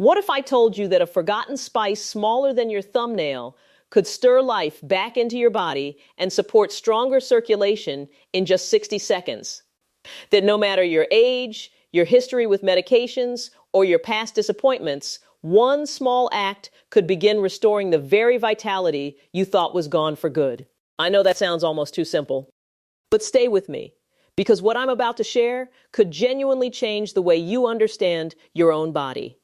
What if I told you that a forgotten spice smaller than your thumbnail could stir life back into your body and support stronger circulation in just 60 seconds? That no matter your age, your history with medications, or your past disappointments, one small act could begin restoring the very vitality you thought was gone for good. I know that sounds almost too simple, but stay with me, because what I'm about to share could genuinely change the way you understand your own body.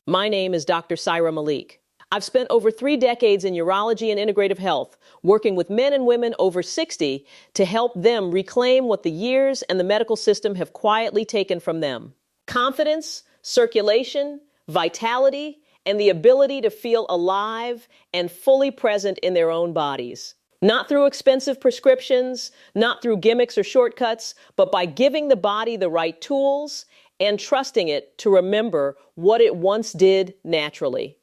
My name is Dr. Cyra Malik. I've spent over 3 decades in urology and integrative health, working with men and women over 60 to help them reclaim what the years and the medical system have quietly taken from them: confidence, circulation, vitality, and the ability to feel alive and fully present in their own bodies. Not through expensive prescriptions, not through gimmicks or shortcuts, but by giving the body the right tools and trusting it to remember what it once did naturally.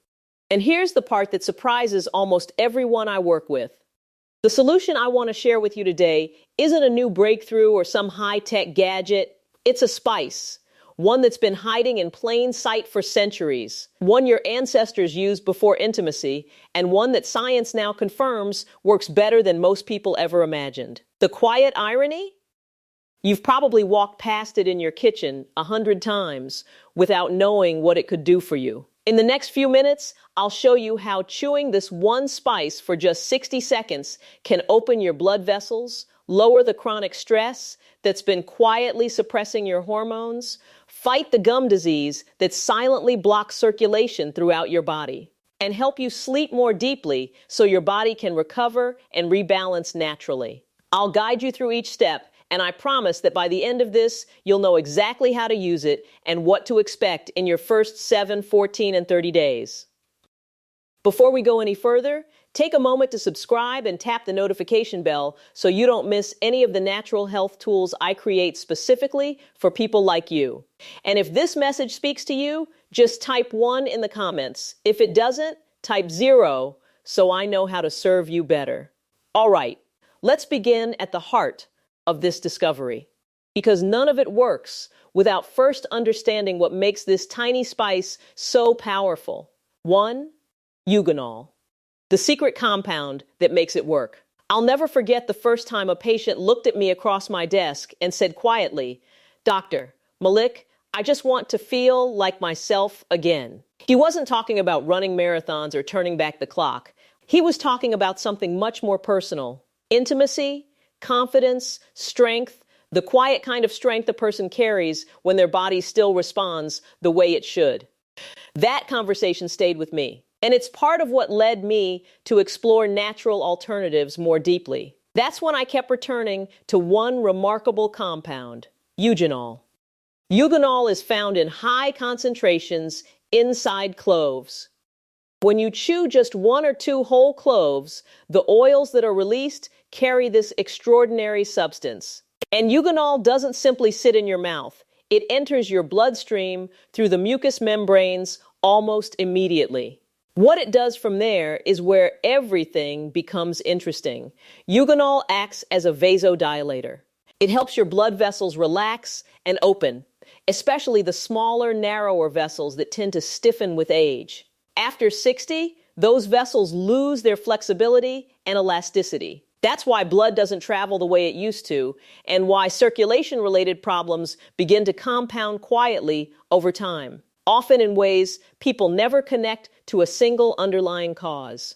And here's the part that surprises almost everyone I work with. The solution I want to share with you today isn't a new breakthrough or some high-tech gadget. It's a spice, one that's been hiding in plain sight for centuries, one your ancestors used before intimacy, and one that science now confirms works better than most people ever imagined. The quiet irony? You've probably walked past it in your kitchen 100 times without knowing what it could do for you. In the next few minutes, I'll show you how chewing this one spice for just 60 seconds can open your blood vessels, lower the chronic stress that's been quietly suppressing your hormones, fight the gum disease that silently blocks circulation throughout your body, and help you sleep more deeply so your body can recover and rebalance naturally. I'll guide you through each step, and I promise that by the end of this, you'll know exactly how to use it and what to expect in your first 7, 14, and 30 days. Before we go any further, take a moment to subscribe and tap the notification bell so you don't miss any of the natural health tools I create specifically for people like you. And if this message speaks to you, just type 1 in the comments. If it doesn't, type 0 so I know how to serve you better. All right, let's begin at the heart of this discovery, because none of it works without first understanding what makes this tiny spice so powerful. 1, Eugenol, the secret compound that makes it work. I'll never forget the first time a patient looked at me across my desk and said quietly, "Dr. Malik, I just want to feel like myself again." He wasn't talking about running marathons or turning back the clock. He was talking about something much more personal: intimacy, confidence, strength, the quiet kind of strength a person carries when their body still responds the way it should. That conversation stayed with me, and it's part of what led me to explore natural alternatives more deeply. That's when I kept returning to one remarkable compound: eugenol. Eugenol is found in high concentrations inside cloves. When you chew just 1 or 2 whole cloves, the oils that are released carry this extraordinary substance. And eugenol doesn't simply sit in your mouth. It enters your bloodstream through the mucous membranes almost immediately. What it does from there is where everything becomes interesting. Eugenol acts as a vasodilator. It helps your blood vessels relax and open, especially the smaller, narrower vessels that tend to stiffen with age. After 60, those vessels lose their flexibility and elasticity. That's why blood doesn't travel the way it used to, and why circulation-related problems begin to compound quietly over time, often in ways people never connect to a single underlying cause.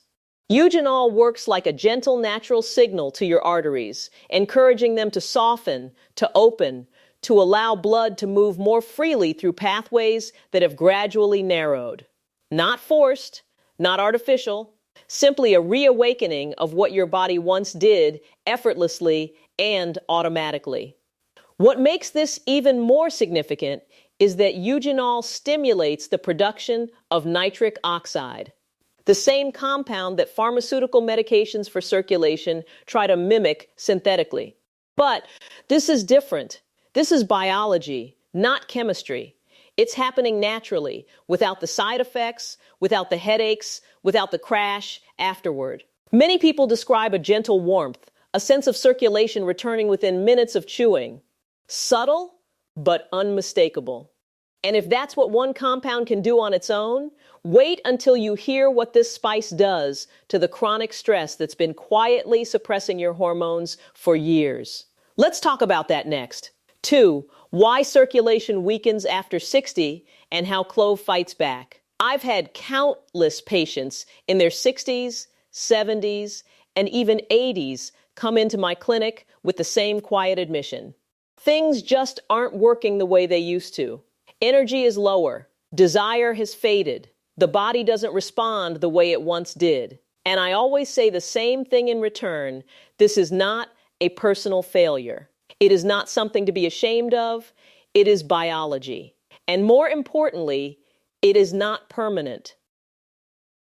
Eugenol works like a gentle natural signal to your arteries, encouraging them to soften, to open, to allow blood to move more freely through pathways that have gradually narrowed. Not forced, not artificial, simply a reawakening of what your body once did effortlessly and automatically. What makes this even more significant is that eugenol stimulates the production of nitric oxide, the same compound that pharmaceutical medications for circulation try to mimic synthetically. But this is different. This is biology, not chemistry. It's happening naturally, without the side effects, without the headaches, without the crash afterward. Many people describe a gentle warmth, a sense of circulation returning within minutes of chewing. Subtle, but unmistakable. And if that's what one compound can do on its own, wait until you hear what this spice does to the chronic stress that's been quietly suppressing your hormones for years. Let's talk about that next. 2. Why circulation weakens after 60 and how Clove fights back. I've had countless patients in their 60s, 70s, and even 80s come into my clinic with the same quiet admission. Things just aren't working the way they used to. Energy is lower. Desire has faded. The body doesn't respond the way it once did. And I always say the same thing in return. This is not a personal failure. It is not something to be ashamed of. It is biology. And more importantly, it is not permanent.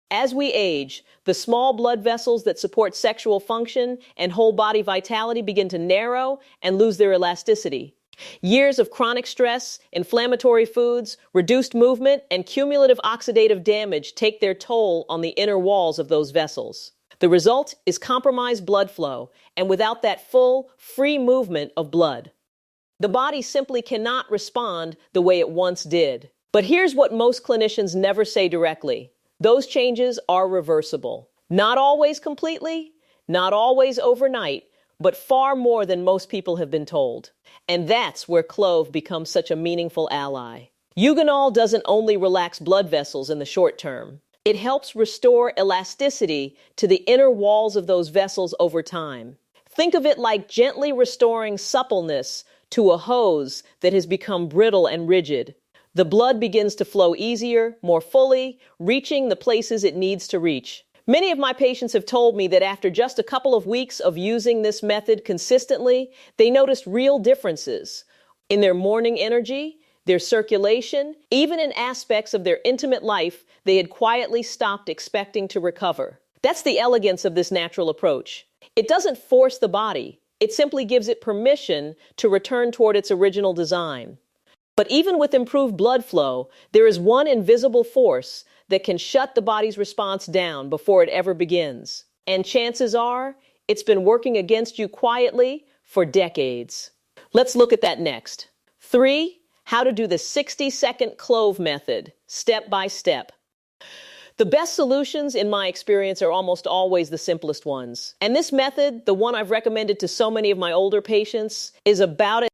As we age, the small blood vessels that support sexual function and whole body vitality begin to narrow and lose their elasticity. Years of chronic stress, inflammatory foods, reduced movement, and cumulative oxidative damage take their toll on the inner walls of those vessels. The result is compromised blood flow, and without that full, free movement of blood, the body simply cannot respond the way it once did. But here's what most clinicians never say directly. Those changes are reversible. Not always completely, not always overnight, but far more than most people have been told. And that's where Clove becomes such a meaningful ally. Eugenol doesn't only relax blood vessels in the short term. It helps restore elasticity to the inner walls of those vessels over time. Think of it like gently restoring suppleness to a hose that has become brittle and rigid. The blood begins to flow easier, more fully, reaching the places it needs to reach. Many of my patients have told me that after just a couple of weeks of using this method consistently, they noticed real differences in their morning energy, their circulation, even in aspects of their intimate life they had quietly stopped expecting to recover. That's the elegance of this natural approach. It doesn't force the body. It simply gives it permission to return toward its original design. But even with improved blood flow, there is one invisible force that can shut the body's response down before it ever begins. And chances are, it's been working against you quietly for decades. Let's look at that next. 3. How to do the 60-second Clove method, step by step. The best solutions, in my experience, are almost always the simplest ones. And this method, the one I've recommended to so many of my older patients, is about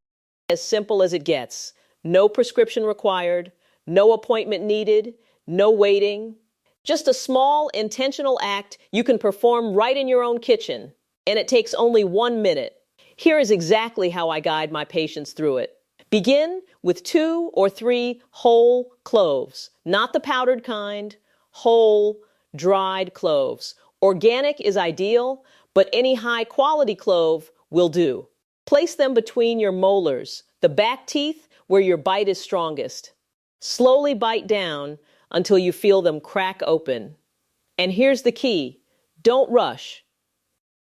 as simple as it gets. No prescription required, no appointment needed, no waiting. Just a small, intentional act you can perform right in your own kitchen, and it takes only 1 minute. Here is exactly how I guide my patients through it. Begin with 2 or 3 whole cloves, not the powdered kind, whole, dried cloves. Organic is ideal, but any high-quality clove will do. Place them between your molars, the back teeth where your bite is strongest. Slowly bite down until you feel them crack open. And here's the key. Don't rush.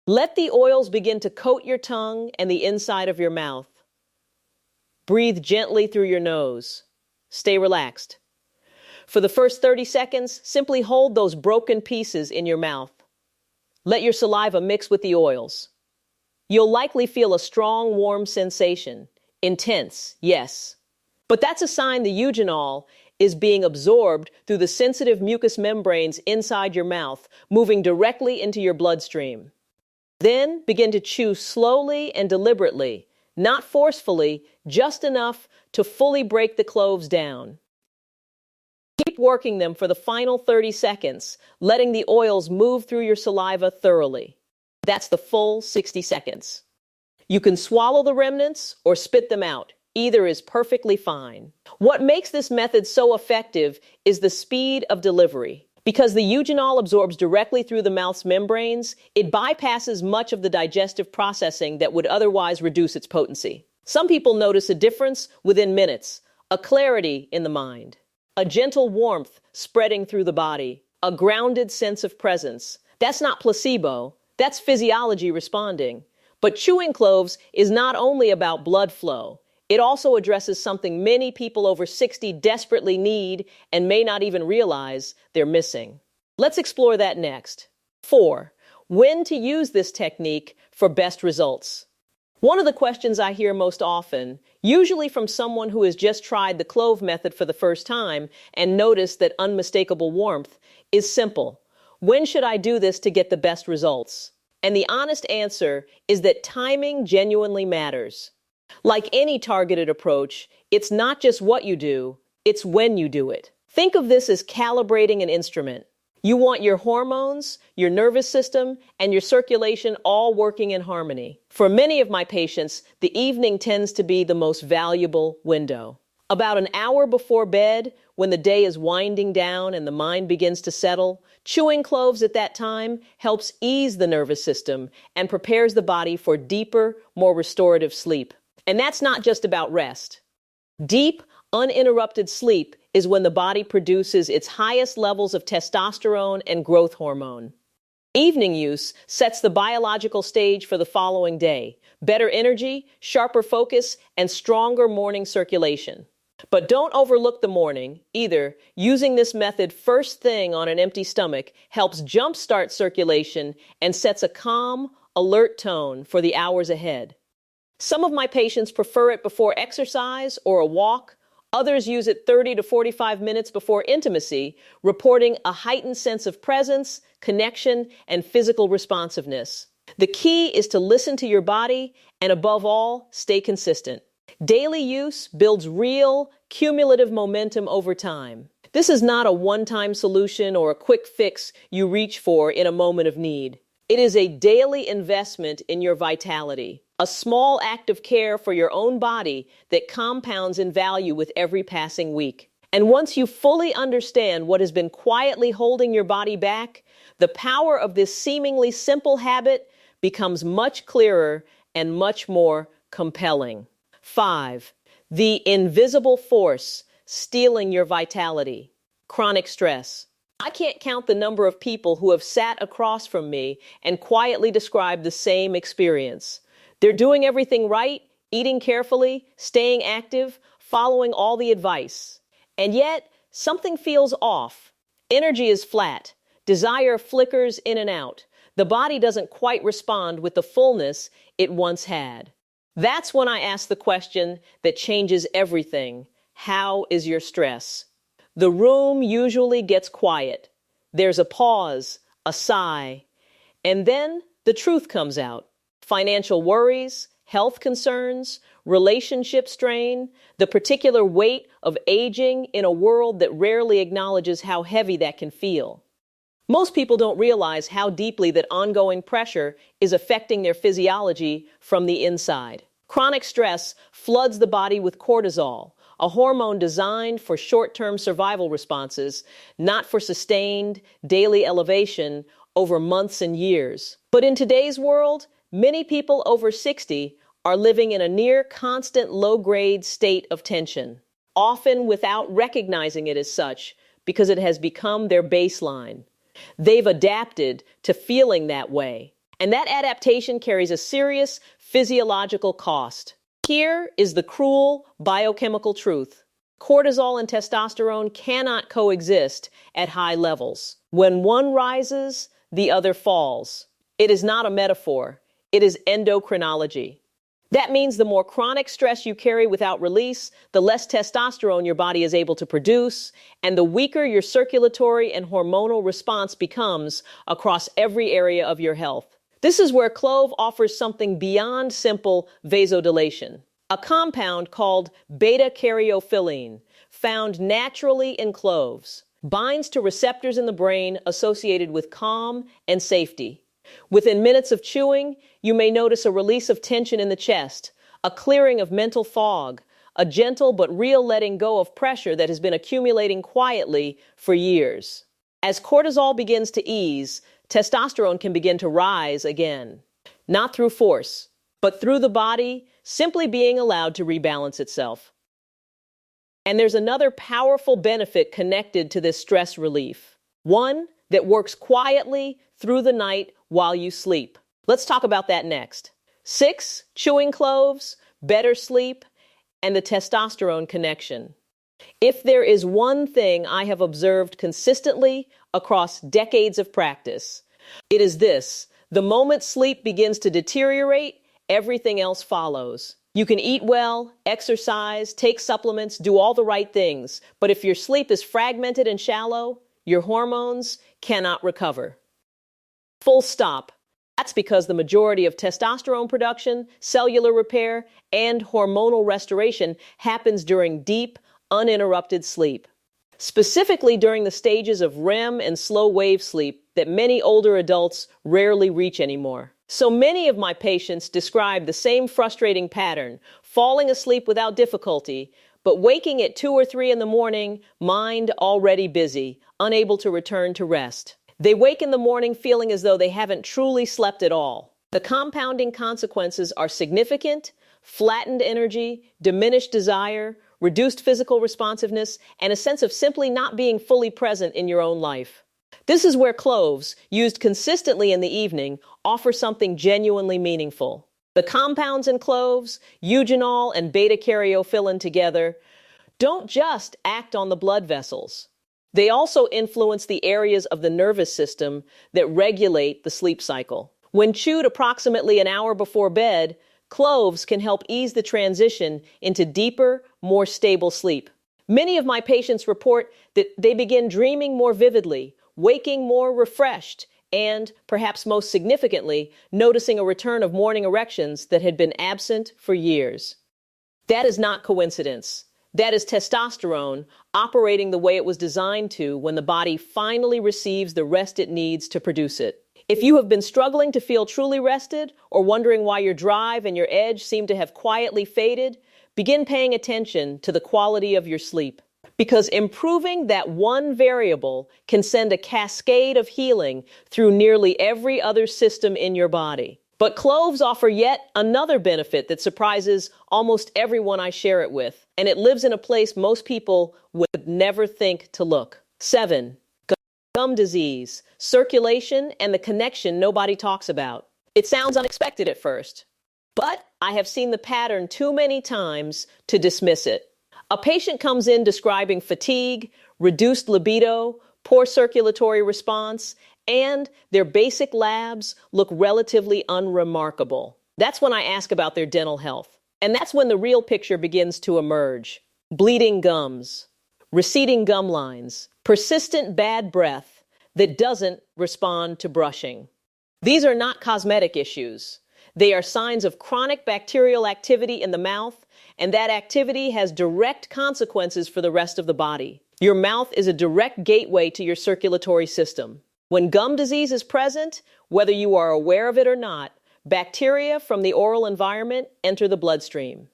Let the oils begin to coat your tongue and the inside of your mouth. Breathe gently through your nose. Stay relaxed. For the first 30 seconds, simply hold those broken pieces in your mouth. Let your saliva mix with the oils. You'll likely feel a strong, warm sensation. Intense, yes. But that's a sign the eugenol is being absorbed through the sensitive mucous membranes inside your mouth, moving directly into your bloodstream. Then begin to chew slowly and deliberately, not forcefully, just enough to fully break the cloves down. Keep working them for the final 30 seconds, letting the oils move through your saliva thoroughly. That's the full 60 seconds. You can swallow the remnants or spit them out. Either is perfectly fine. What makes this method so effective is the speed of delivery. Because the eugenol absorbs directly through the mouth's membranes, it bypasses much of the digestive processing that would otherwise reduce its potency. Some people notice a difference within minutes, a clarity in the mind, a gentle warmth spreading through the body, a grounded sense of presence. That's not placebo, that's physiology responding. But chewing cloves is not only about blood flow. It also addresses something many people over 60 desperately need and may not even realize they're missing. Let's explore that next. 4. When to use this technique for best results. One of the questions I hear most often, usually from someone who has just tried the Clove method for the first time and noticed that unmistakable warmth, is simple. When should I do this to get the best results? And the honest answer is that timing genuinely matters. Like any targeted approach, it's not just what you do, it's when you do it. Think of this as calibrating an instrument. You want your hormones, your nervous system, and your circulation all working in harmony. For many of my patients, the evening tends to be the most valuable window. About an hour before bed, when the day is winding down and the mind begins to settle, chewing cloves at that time helps ease the nervous system and prepares the body for deeper, more restorative sleep. And that's not just about rest. Deep, uninterrupted sleep is when the body produces its highest levels of testosterone and growth hormone. Evening use sets the biological stage for the following day: better energy, sharper focus, and stronger morning circulation. But don't overlook the morning either. Using this method first thing on an empty stomach helps jumpstart circulation and sets a calm, alert tone for the hours ahead. Some of my patients prefer it before exercise or a walk. Others use it 30 to 45 minutes before intimacy, reporting a heightened sense of presence, connection, and physical responsiveness. The key is to listen to your body and, above all, stay consistent. Daily use builds real, cumulative momentum over time. This is not a one-time solution or a quick fix you reach for in a moment of need. It is a daily investment in your vitality, a small act of care for your own body that compounds in value with every passing week. And once you fully understand what has been quietly holding your body back, the power of this seemingly simple habit becomes much clearer and much more compelling. 5. The invisible force stealing your vitality. Chronic stress. I can't count the number of people who have sat across from me and quietly described the same experience. They're doing everything right, eating carefully, staying active, following all the advice. And yet, something feels off. Energy is flat. Desire flickers in and out. The body doesn't quite respond with the fullness it once had. That's when I ask the question that changes everything. How is your stress? The room usually gets quiet. There's a pause, a sigh, and then the truth comes out. Financial worries, health concerns, relationship strain, the particular weight of aging in a world that rarely acknowledges how heavy that can feel. Most people don't realize how deeply that ongoing pressure is affecting their physiology from the inside. Chronic stress floods the body with cortisol, a hormone designed for short-term survival responses, not for sustained daily elevation over months and years. But in today's world, many people over 60 are living in a near constant low-grade state of tension, often without recognizing it as such because it has become their baseline. They've adapted to feeling that way, and that adaptation carries a serious physiological cost. Here is the cruel biochemical truth. Cortisol and testosterone cannot coexist at high levels. When one rises, the other falls. It is not a metaphor. It is endocrinology. That means the more chronic stress you carry without release, the less testosterone your body is able to produce, and the weaker your circulatory and hormonal response becomes across every area of your health. This is where Clove offers something beyond simple vasodilation. A compound called beta-caryophyllene, found naturally in cloves, binds to receptors in the brain associated with calm and safety. Within minutes of chewing, you may notice a release of tension in the chest, a clearing of mental fog, a gentle but real letting go of pressure that has been accumulating quietly for years. As cortisol begins to ease, testosterone can begin to rise again, not through force, but through the body simply being allowed to rebalance itself. And there's another powerful benefit connected to this stress relief, one that works quietly through the night while you sleep. Let's talk about that next. 6, chewing cloves, better sleep, and the testosterone connection. If there is one thing I have observed consistently across decades of practice, it is this: the moment sleep begins to deteriorate, everything else follows. You can eat well, exercise, take supplements, do all the right things, but if your sleep is fragmented and shallow, your hormones cannot recover. Full stop. That's because the majority of testosterone production, cellular repair, and hormonal restoration happens during deep, uninterrupted sleep. Specifically during the stages of REM and slow wave sleep that many older adults rarely reach anymore. So many of my patients describe the same frustrating pattern, falling asleep without difficulty, but waking at 2 or 3 in the morning, mind already busy, unable to return to rest. They wake in the morning feeling as though they haven't truly slept at all. The compounding consequences are significant: flattened energy, diminished desire, reduced physical responsiveness, and a sense of simply not being fully present in your own life. This is where cloves, used consistently in the evening, offer something genuinely meaningful. The compounds in cloves, eugenol and beta-caryophyllene together, don't just act on the blood vessels. They also influence the areas of the nervous system that regulate the sleep cycle. When chewed approximately an hour before bed, cloves can help ease the transition into deeper, more stable sleep. Many of my patients report that they begin dreaming more vividly, waking more refreshed, and, perhaps most significantly, noticing a return of morning erections that had been absent for years. That is not coincidence. That is testosterone operating the way it was designed to when the body finally receives the rest it needs to produce it. If you have been struggling to feel truly rested or wondering why your drive and your edge seem to have quietly faded, begin paying attention to the quality of your sleep. Because improving that one variable can send a cascade of healing through nearly every other system in your body. But cloves offer yet another benefit that surprises almost everyone I share it with, and it lives in a place most people would never think to look. 7. Gum disease, circulation, and the connection nobody talks about. It sounds unexpected at first, but I have seen the pattern too many times to dismiss it. A patient comes in describing fatigue, reduced libido, poor circulatory response, and their basic labs look relatively unremarkable. That's when I ask about their dental health. And that's when the real picture begins to emerge. Bleeding gums, receding gum lines, persistent bad breath that doesn't respond to brushing. These are not cosmetic issues. They are signs of chronic bacterial activity in the mouth, and that activity has direct consequences for the rest of the body. Your mouth is a direct gateway to your circulatory system. When gum disease is present, whether you are aware of it or not, bacteria from the oral environment enter the bloodstream.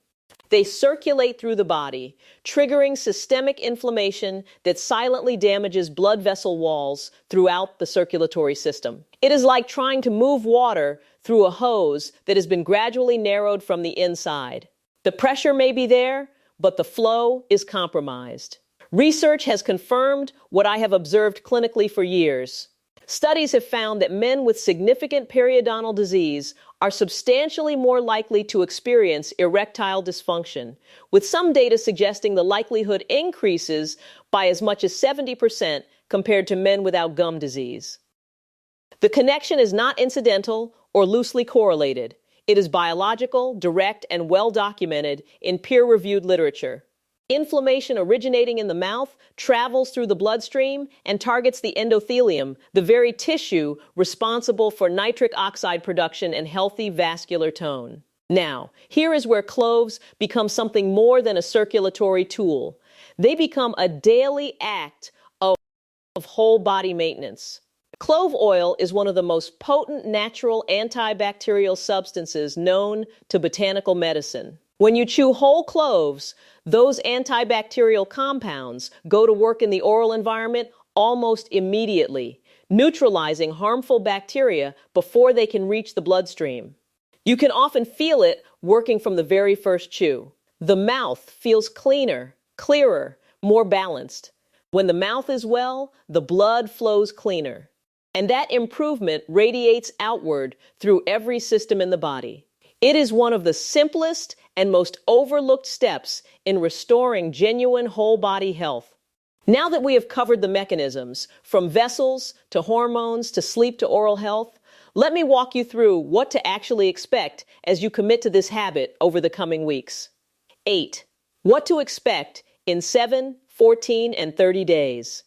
They circulate through the body, triggering systemic inflammation that silently damages blood vessel walls throughout the circulatory system. It is like trying to move water through a hose that has been gradually narrowed from the inside. The pressure may be there, but the flow is compromised. Research has confirmed what I have observed clinically for years. Studies have found that men with significant periodontal disease are substantially more likely to experience erectile dysfunction, with some data suggesting the likelihood increases by as much as 70% compared to men without gum disease. The connection is not incidental or loosely correlated. It is biological, direct, and well documented in peer-reviewed literature. Inflammation originating in the mouth travels through the bloodstream and targets the endothelium, the very tissue responsible for nitric oxide production and healthy vascular tone. Now, here is where cloves become something more than a circulatory tool. They become a daily act of whole body maintenance. Clove oil is one of the most potent natural antibacterial substances known to botanical medicine. When you chew whole cloves, those antibacterial compounds go to work in the oral environment almost immediately, neutralizing harmful bacteria before they can reach the bloodstream. You can often feel it working from the very first chew. The mouth feels cleaner, clearer, more balanced. When the mouth is well, the blood flows cleaner. And that improvement radiates outward through every system in the body. It is one of the simplest and most overlooked steps in restoring genuine whole body health. Now that we have covered the mechanisms, from vessels to hormones to sleep to oral health, Let me walk you through what to actually expect as you commit to this habit over the coming weeks. 8. What to expect in 7, 14, and 30 days.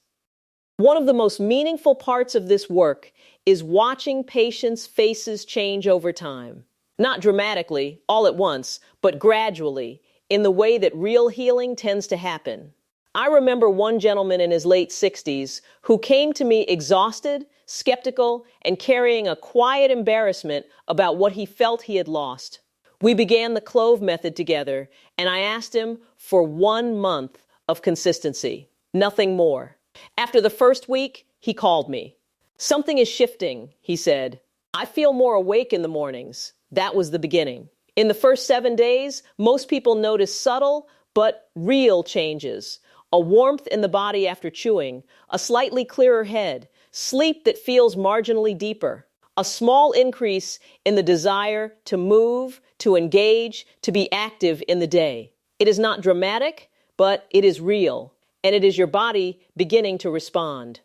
One of the most meaningful parts of this work is watching patients' faces change over time. Not dramatically, all at once, but gradually, in the way that real healing tends to happen. I remember one gentleman in his late 60s who came to me exhausted, skeptical, and carrying a quiet embarrassment about what he felt he had lost. We began the Clove method together, and I asked him for 1 month of consistency, nothing more. After the first week, he called me. "Something is shifting," he said. "I feel more awake in the mornings." That was the beginning. In the first 7 days, most people notice subtle but real changes. A warmth in the body after chewing, a slightly clearer head, sleep that feels marginally deeper, a small increase in the desire to move, to engage, to be active in the day. It is not dramatic, but it is real, and it is your body beginning to respond.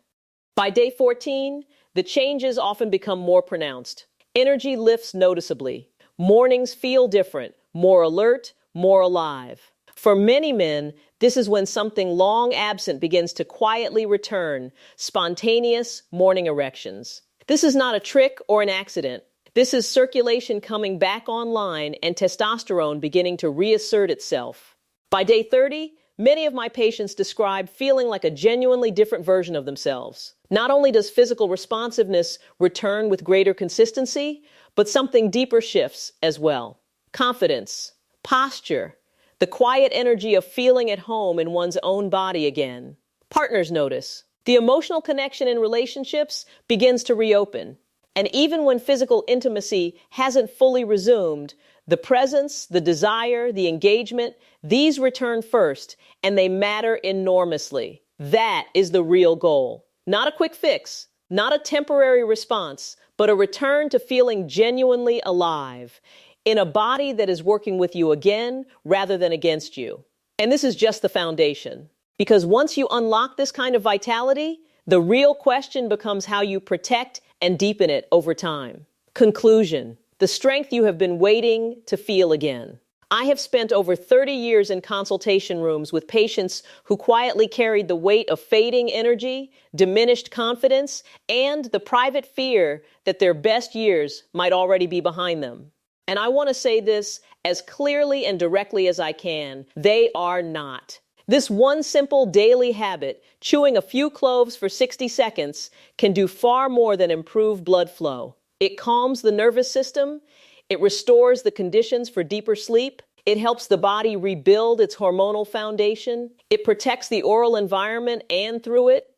By day 14, the changes often become more pronounced. Energy lifts noticeably. Mornings feel different, more alert, more alive. For many men, this is when something long absent begins to quietly return, spontaneous morning erections. This is not a trick or an accident. This is circulation coming back online and testosterone beginning to reassert itself. By day 30, many of my patients describe feeling like a genuinely different version of themselves. Not only does physical responsiveness return with greater consistency, but something deeper shifts as well. Confidence, posture, the quiet energy of feeling at home in one's own body again. Partners notice. The emotional connection in relationships begins to reopen. And even when physical intimacy hasn't fully resumed, the presence, the desire, the engagement, these return first, and they matter enormously. That is the real goal. Not a quick fix, not a temporary response, but a return to feeling genuinely alive in a body that is working with you again rather than against you. And this is just the foundation. Because once you unlock this kind of vitality, the real question becomes how you protect and deepen it over time. Conclusion: the strength you have been waiting to feel again. I have spent over 30 years in consultation rooms with patients who quietly carried the weight of fading energy, diminished confidence, and the private fear that their best years might already be behind them. And I want to say this as clearly and directly as I can: they are not. This one simple daily habit, chewing a few cloves for 60 seconds, can do far more than improve blood flow. It calms the nervous system. It restores the conditions for deeper sleep. It helps the body rebuild its hormonal foundation. It protects the oral environment and, through it,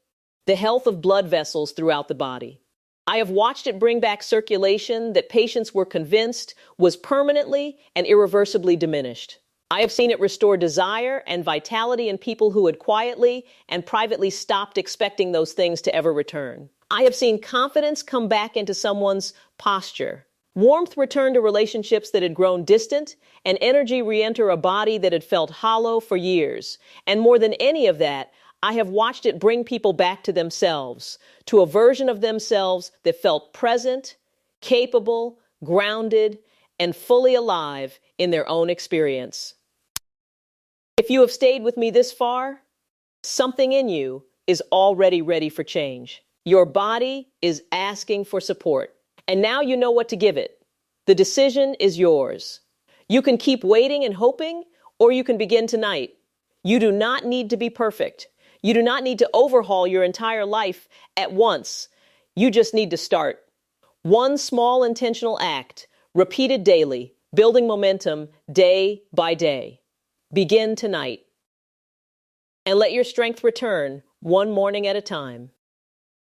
the health of blood vessels throughout the body. I have watched it bring back circulation that patients were convinced was permanently and irreversibly diminished. I have seen it restore desire and vitality in people who had quietly and privately stopped expecting those things to ever return. I have seen confidence come back into someone's posture, warmth return to relationships that had grown distant, and energy re-enter a body that had felt hollow for years. And more than any of that, I have watched it bring people back to themselves, to a version of themselves that felt present, capable, grounded, and fully alive in their own experience. If you have stayed with me this far, something in you is already ready for change. Your body is asking for support, and now you know what to give it. The decision is yours. You can keep waiting and hoping, or you can begin tonight. You do not need to be perfect. You do not need to overhaul your entire life at once. You just need to start. One small intentional act, repeated daily, building momentum day by day. Begin tonight. And let your strength return one morning at a time.